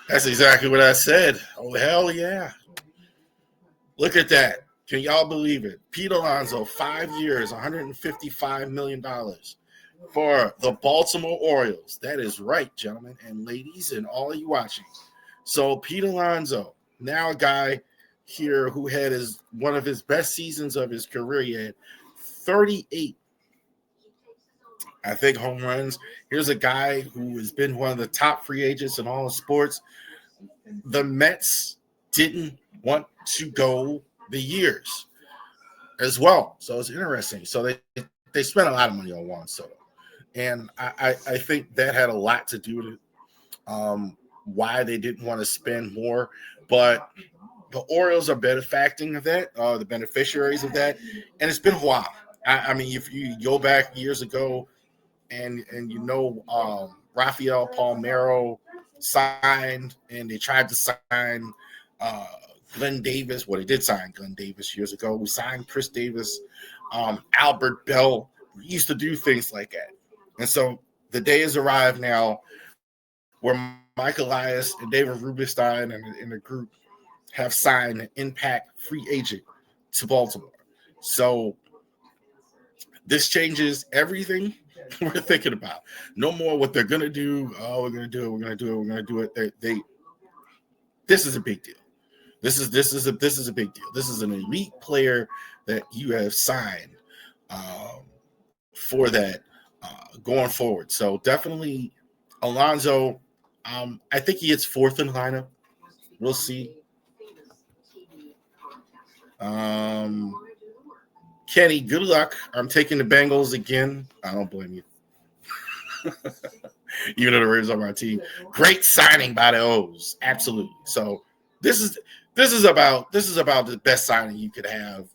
That's exactly what I said. Oh, hell yeah. Look at that. Can y'all believe it? Pete Alonso, 5 years, $155 million for the Baltimore Orioles. That is right, gentlemen and ladies, and all of you watching. So, Pete Alonso, now a guy here who had one of his best seasons of his career. He had 38, I think, home runs. Here's a guy who has been one of the top free agents in all of sports. The Mets didn't want to go the years as well. So it's interesting. So they spent a lot of money on Juan Soto. And I think that had a lot to do with it, why they didn't want to spend more. But the Orioles are benefacting of that, the beneficiaries of that. And it's been a while. I mean, if you go back years ago and Rafael Palmeiro signed, and they tried to sign Glenn Davis. Well, they did sign Glenn Davis years ago. We signed Chris Davis, Albert Bell. We used to do things like that. And so the day has arrived now where Mike Elias and David Rubenstein and the group have signed an impact free agent to Baltimore. So this changes everything we're thinking about. No more what they're going to do. Oh, we're going to do it. We're going to do it. We're going to do it. This is a big deal. This is a big deal. This is an elite player that you have signed for that going forward. So definitely Alonso. I think he hits fourth in the lineup. We'll see. Kenny, good luck. I'm taking the Bengals again. I don't blame you. Even though the Ravens are my team. Great signing by the O's. Absolutely. So this is about the best signing you could have,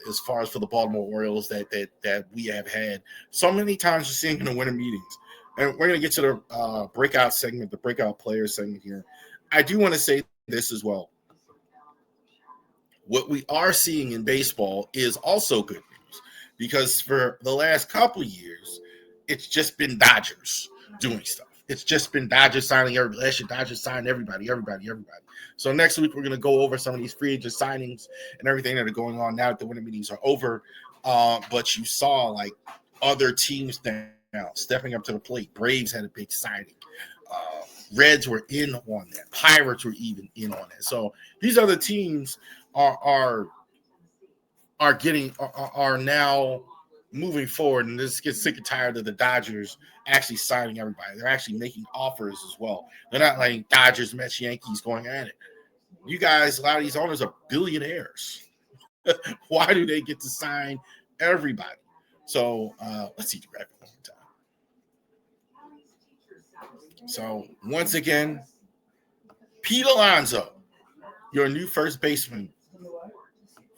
as far as for the Baltimore Orioles that we have had so many times. You're seeing in the winter meetings. And we're going to get to the breakout segment, the breakout player segment here. I do want to say this as well. What we are seeing in baseball is also good news, because for the last couple of years, it's just been Dodgers doing stuff. It's just been Dodgers signing everybody. Last year, Dodgers signed everybody. So next week, we're going to go over some of these free agent signings and everything that are going on now that the winter meetings are over. But you saw like other teams now stepping up to the plate. Braves had a big signing. Reds were in on that. Pirates were even in on that. So these other teams are now moving forward, and just get sick and tired of the Dodgers actually signing everybody. They're actually making offers as well. They're not like Dodgers, Mets, Yankees going at it. You guys, a lot of these owners are billionaires. Why do they get to sign everybody? So let's see the graphic one more time. So once again, Pete Alonso, your new first baseman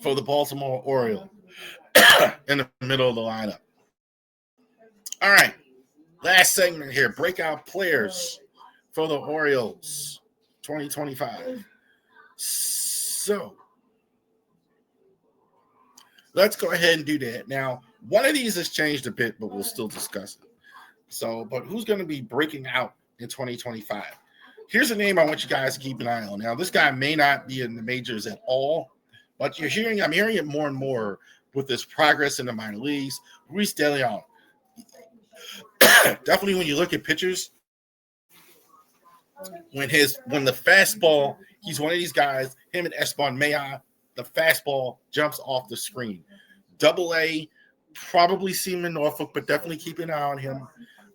for the Baltimore Orioles, in the middle of the lineup. All right, last segment here. Breakout players for the Orioles 2025. So let's go ahead and do that. Now, one of these has changed a bit, but we'll still discuss it. So, but who's going to be breaking out in 2025? Here's a name I want you guys to keep an eye on. Now, this guy may not be in the majors at all, but I'm hearing it more and more with this progress in the minor leagues. Luis De Leon. Definitely when you look at pitchers, when the fastball, he's one of these guys, him and Esteban Maya, the fastball jumps off the screen. Double A, probably see him in Norfolk, but definitely keep an eye on him.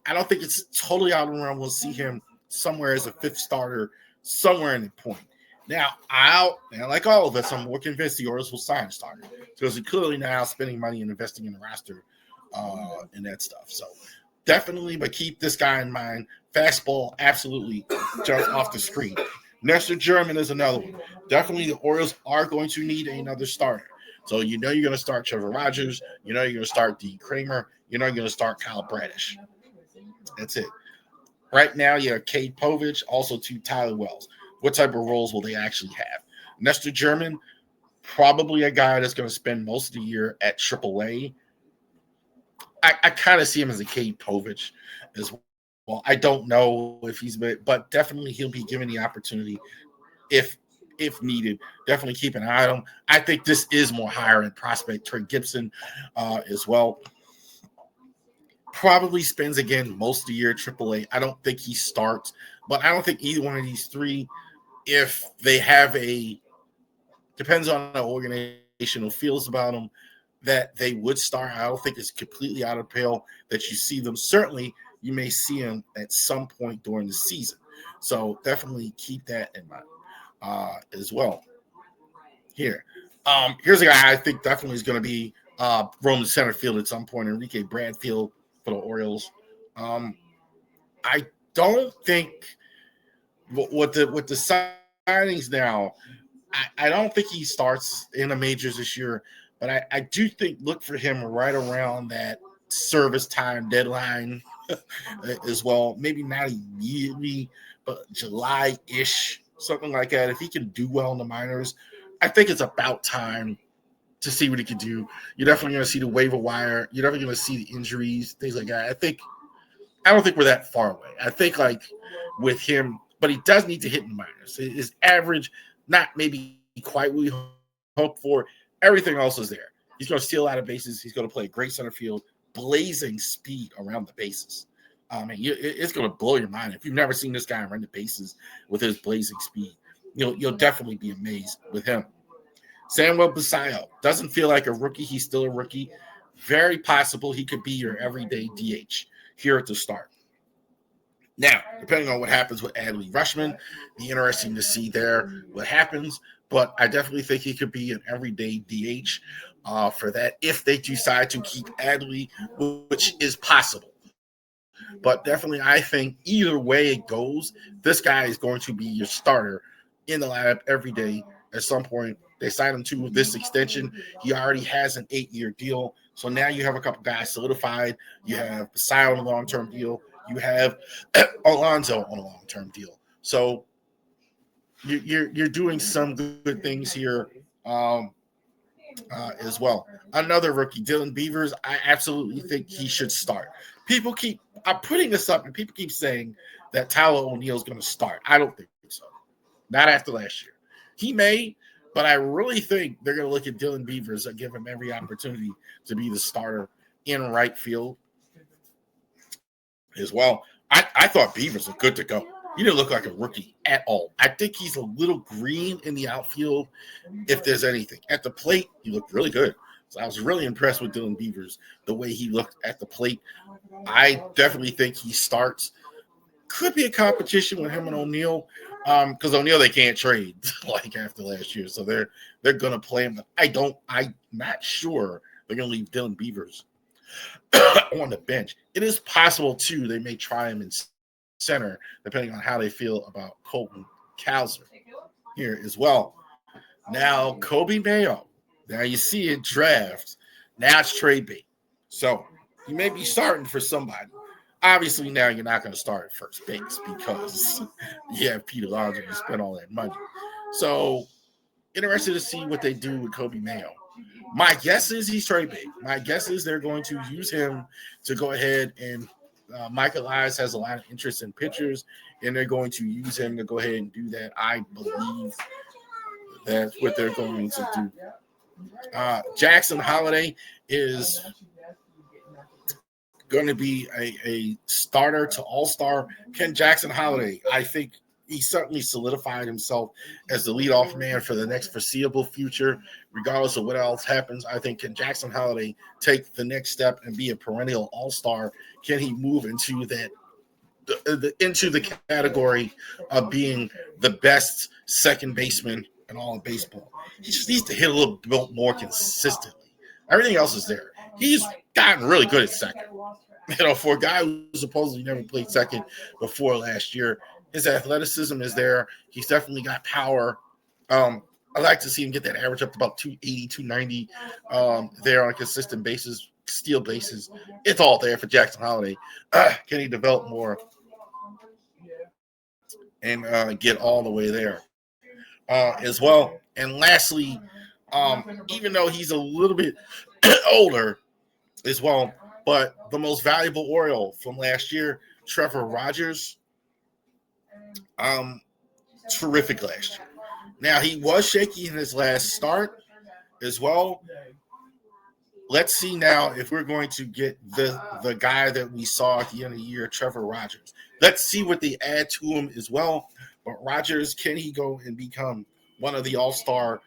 I don't think it's totally out of the realm. We'll see him somewhere as a fifth starter, somewhere in the point. Now, like all of us, I'm more convinced the Orioles will sign a starter, because they're clearly now spending money and investing in the roster and that stuff. So definitely, but keep this guy in mind. Fastball absolutely jumps off the screen. Nestor German is another one. Definitely the Orioles are going to need another starter. So you're going to start Trevor Rogers. You're going to start D. Kramer. You're going to start Kyle Bradish. That's it. Right now, you have Cade Povich, also to Tyler Wells. What type of roles will they actually have? Nestor German, probably a guy that's going to spend most of the year at AAA. I kind of see him as a Cade Povich as I don't know if he's been, but definitely he'll be given the opportunity if needed. Definitely keep an eye on him. I think this is more higher in prospect. Trey Gibson as well. Probably spends again most of the year at AAA. I don't think he starts, but I don't think either one of these three, if they have depends on the organization who feels about them, that they would start. I don't think it's completely out of pale that you see them. Certainly, you may see them at some point during the season. So definitely keep that in mind as well. Here, here's a guy I think definitely is going to be roaming center field at some point. Enrique Bradfield for the Orioles. I don't think with the signings now, I don't think he starts in the majors this year, but I do think look for him right around that service time deadline as well. Maybe not immediately, but July-ish, something like that. If he can do well in the minors, I think it's about time to see what he can do. You're definitely going to see the waiver wire. You're definitely going to see the injuries, things like that. I don't think we're that far away. I think like with him, but he does need to hit in the minors. His average, not maybe quite what we hope for. Everything else is there. He's going to steal out of bases. He's going to play great center field, blazing speed around the bases. It's going to blow your mind. If you've never seen this guy run the bases with his blazing speed, you'll definitely be amazed with him. Samuel Basallo doesn't feel like a rookie. He's still a rookie. Very possible he could be your everyday DH here at the start. Now, depending on what happens with Adley Rutschman, be interesting to see there what happens. But I definitely think he could be an everyday DH for that if they decide to keep Adley, which is possible. But definitely, I think either way it goes, this guy is going to be your starter in the lineup every day at some point. They signed him to this extension. He already has an 8-year deal. So now you have a couple guys solidified. You have Basallo on a long-term deal. You have Alonso on a long-term deal. So you're doing some good things here as well. Another rookie, Dylan Beavers. I absolutely think he should start. I'm putting this up, and people keep saying that Tyler O'Neill is going to start. I don't think so. Not after last year. He may, but I really think they're going to look at Dylan Beavers and give him every opportunity to be the starter in right field as well. I thought Beavers were good to go. He didn't look like a rookie at all. I think he's a little green in the outfield, if there's anything. At the plate, he looked really good. So I was really impressed with Dylan Beavers, the way he looked at the plate. I definitely think he starts. Could be a competition with him and O'Neill, because O'Neill they can't trade like after last year, so they're gonna play him. I'm not sure they're gonna leave Dylan Beavers on the bench. It is possible too they may try him in center, depending on how they feel about Colton Cowser here as well. Now Kobe Mayo. Now you see it draft. Now it's trade bait. So you may be starting for somebody. Obviously, now you're not going to start at first base because you have Pete Alonso to spend all that money. So, interested to see what they do with Kobe Mayo. My guess is he's trade bait. My guess is they're going to use him to go ahead and Michael Elias has a lot of interest in pitchers, and they're going to use him to go ahead and do that. I believe that's what they're going to do. Jackson Holiday is going to be a starter to all-star. Ken Jackson Holiday, I think he certainly solidified himself as the leadoff man for the next foreseeable future, regardless of what else happens. I think can Jackson Holiday take the next step and be a perennial all-star? Can he move into into the category of being the best second baseman in all of baseball? He just needs to hit a little bit more consistently. Everything else is there. He's gotten really good at second. For a guy who supposedly never played second before last year, his athleticism is there. He's definitely got power. I like to see him get that average up to about 280, 290 there on a consistent basis, steal bases. It's all there for Jackson Holiday. Can he develop more and get all the way there as well? And lastly, even though he's a little bit older as well, but the most valuable Oriole from last year, Trevor Rogers, terrific last year. Now, he was shaky in his last start as well. Let's see now if we're going to get the guy that we saw at the end of the year, Trevor Rogers. Let's see what they add to him as well. But Rogers, can he go and become one of the all-star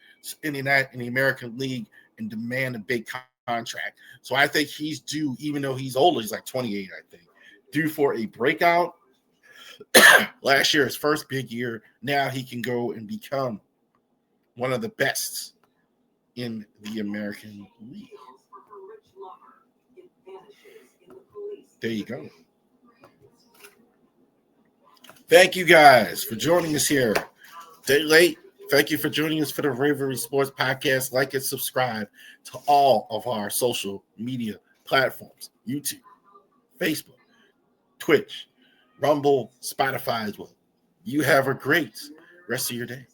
in the American League and demand a big contract? So I think he's due, even though he's older, he's like 28, I think, due for a breakout. Last year, his first big year. Now he can go and become one of the best in the American League. There you go. Thank you guys for joining us here. Day late. Thank you for joining us for the Ravori Sports Podcast. Like and subscribe to all of our social media platforms: YouTube, Facebook, Twitch, Rumble, Spotify as well. You have a great rest of your day.